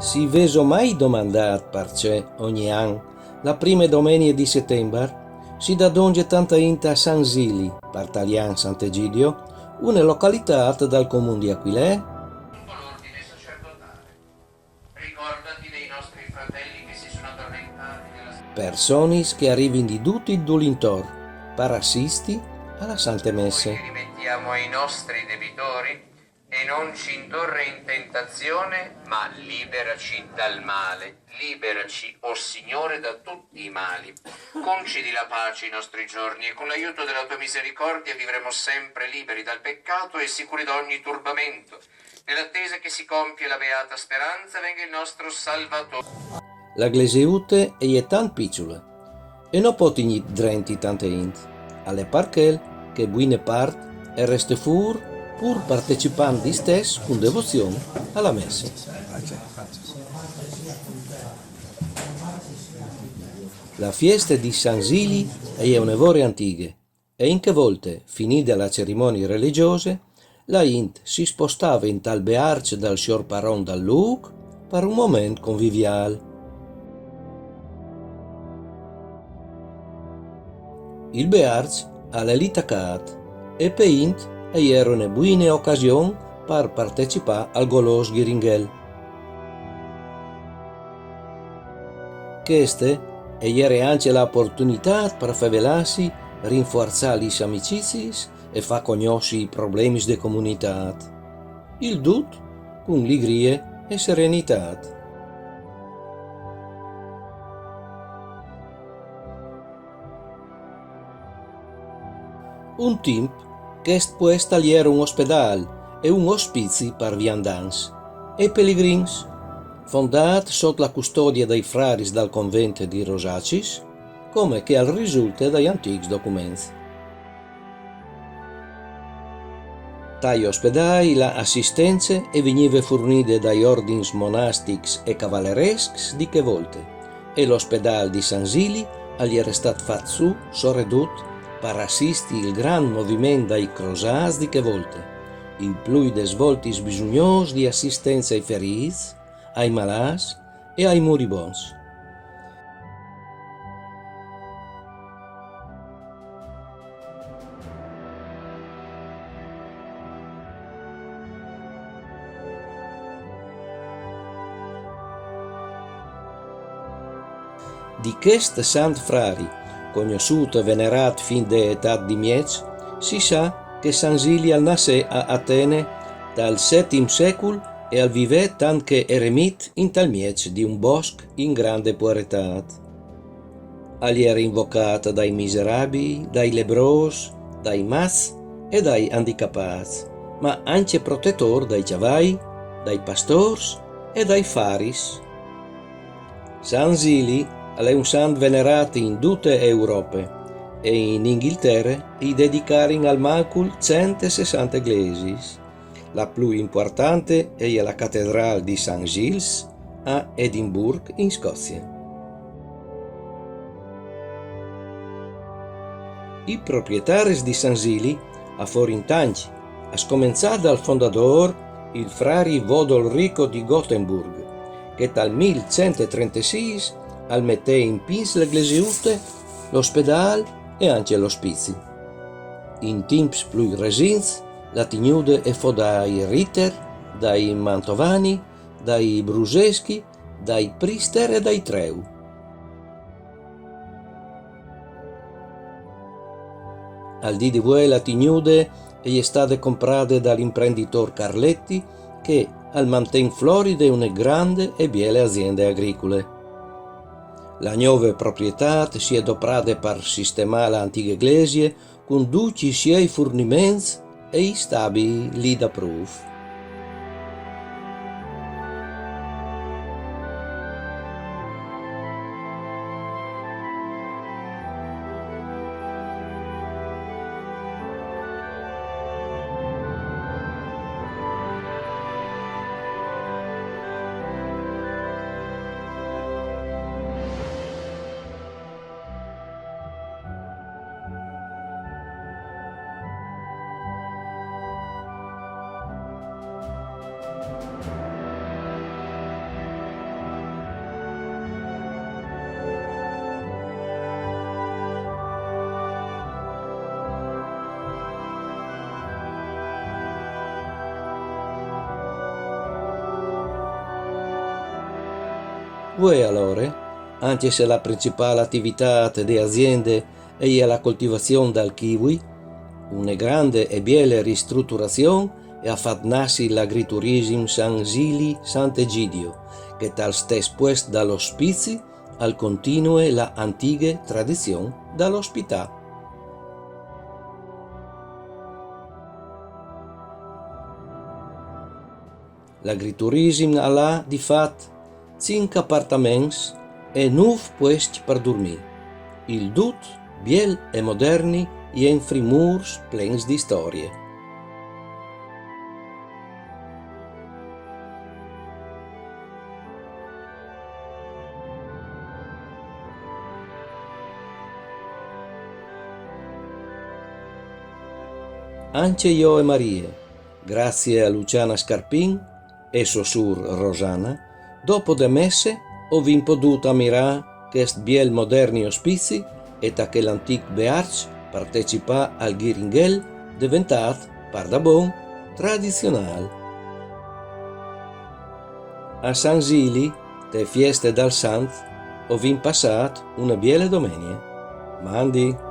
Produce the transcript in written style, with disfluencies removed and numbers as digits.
Si veso mai domandat perché ogni anno, la prima domenica di settembre, si dà donge tanta inta a San Zili, Partalian Sant'Egidio, una località dal comune di Aquilè. L'ordine sacerdotale. Ricordati dei nostri fratelli che si sono addormentati nella Personis che arrivino di tutti il Dulintor, per assisti alla Sante Poi Messe. li rimettiamo ai nostri debitori e non ci indurre in tentazione, ma liberaci dal male. Liberaci, o Signore, da tutti i mali. Concedi la pace ai nostri giorni e con l'aiuto della tua misericordia vivremo sempre liberi dal peccato e sicuri da ogni turbamento. Nell'attesa che si compie la beata speranza, venga il nostro Salvatore. La glesieute è tan piccola e non potigni drenti tante int. Alle parchel che buine part e reste fur pur partecipando di stes con devozione alla messa. La fiesta di San Zili è un'evore antiche e in che volte, finite la cerimonia religiose, la int si spostava in tal bearce dal signor Paron dal Luc per un momento conviviale. Il bearz alla litacat e peint e era una buona occasione per partecipare al golos ghiringhel. Queste era anche l'opportunità per favelarsi, rinforzare le amicizie e far conoscere i problemi della comunità. Il tutto con allegria e serenità. Un tempo che può tagliare un ospedale e un ospizio per viandants e pellegrins, fondato sotto la custodia dei frari dal convento di Rosacis, come che al risulta dagli antichi documenti. Tagli ospedali la assistenza e veniva fornita dai ordini monastici e cavallereschi di che volte, e l'ospedale di San Zili gli era stato fatto su, sorredut, per assistere il gran movimento dai crosats di che volte, il più des voltis bisognosi di assistenza ai feriti, ai malati e ai moribonds. Di quest sant frari, conosciuto e venerato fin d'età di Miez, si sa che San Zili nasce a Atene dal VII secolo e al vive tant che eremit in tal Miez di un bosco in grande pueretà. Agli era invocata dai miserabili, dai lebros, dai mas e dai handicapati, ma anche protettor dai giavai, dai pastors e dai faris. San Zili è un santo venerato in tutte Europe e in Inghilterra gli dedicarono al macul 160 eglesi. La più importante è la cattedrale di St. Giles a Edinburgh in Scozia. I proprietari di San Zili a Forintanci, a scominciare dal fondatore, il frari Vodolrico di Gothenburg, che dal 1136 al mette in pins l'eglesiute, l'ospedale e anche l'ospizio. In temps più recenti, la tignude è fu dai Ritter, dai Mantovani, dai Bruseschi, dai Priester e dai Treu. Al dì di voi la tignude è stata comprata dall'imprenditore Carletti che al mantén floride una grande e biele aziende agricole. La nuova proprietà si è adoperata per sistemare l'antica iglesia con tutti i suoi fornimenti e i stabili lì da proof. Voi allora, anche se la principale attività delle aziende è la coltivazione del kiwi, una grande e bella ristrutturazione e ha fatto nascere l'agriturismo San Gili Sant'Egidio, che tal stesso puesto dall'ospizi al continue la antica tradizione dall'ospità. L'agriturismo ha di fatto 5 appartamenti e 9 posti per dormire. Il tutto biel e moderni e in frimurs plens di storie. Anche io e Maria, grazie a Luciana Scarpin e sua sorella Rosana, dopo le messe ho potuto ammirare questi biel moderni ospizi e che l'antico Bearch partecipa al Ghiringel diventato par da bon tradizionale. A San Gili, le feste dal Sant, ho passato una biele domenica. Mandi!